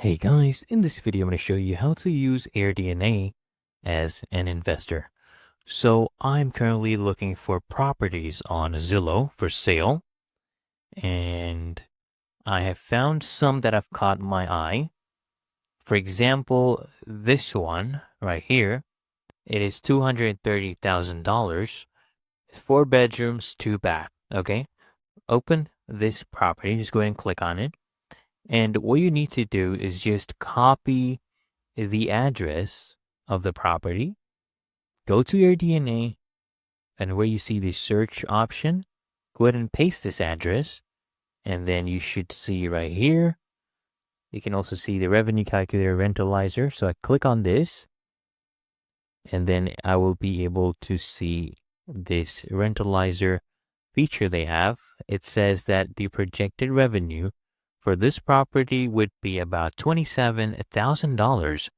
Hey guys, in this video I'm going to show you how to use AirDNA as an investor. So I'm currently looking for properties on Zillow for sale, and I have found some that have caught my eye. For example, this one right here, it is $230,000, 4 bedrooms, 2 bath. Okay, open this property, just go ahead and click on it. And what you need to do is just copy the address of the property, go to your DNA, and where you see the search option, go ahead and paste this address, and then you should see right here. You can also see the revenue calculator rentalizer. So I click on this, and then I will be able to see this rentalizer feature they have. It says that the projected revenue for this property would be about $27,000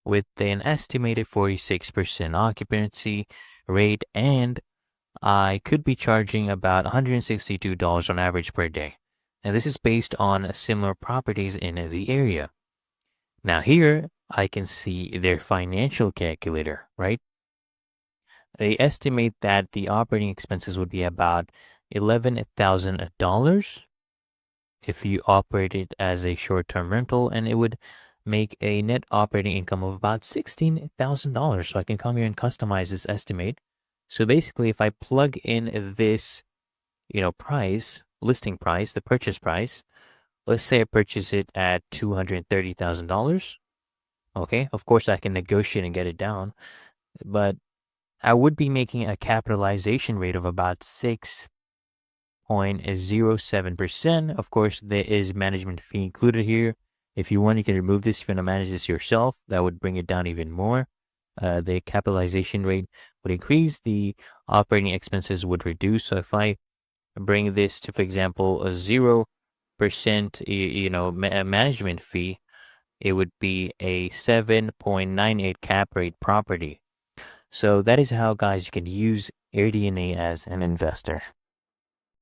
with an estimated 46% occupancy rate, and I could be charging about $162 on average per day. And this is based on similar properties in the area. Now here I can see their financial calculator, right? They estimate that the operating expenses would be about $11,000 if you operate it as a short-term rental, and it would make a net operating income of about $16,000. So I can come here and customize this estimate. So basically, if I plug in this, price, listing price, the purchase price, let's say I purchase it at $230,000. Okay, of course I can negotiate and get it down, but I would be making a capitalization rate of about 6.07%. Of course, there is management fee included here. If you want, you can remove this if you want to manage this yourself. That would bring it down even more. The capitalization rate would increase, the operating expenses would reduce. So if I bring this to, for example, a 0%, management fee, it would be a 7.98 cap rate property. So that is how, guys, you can use AirDNA as an investor.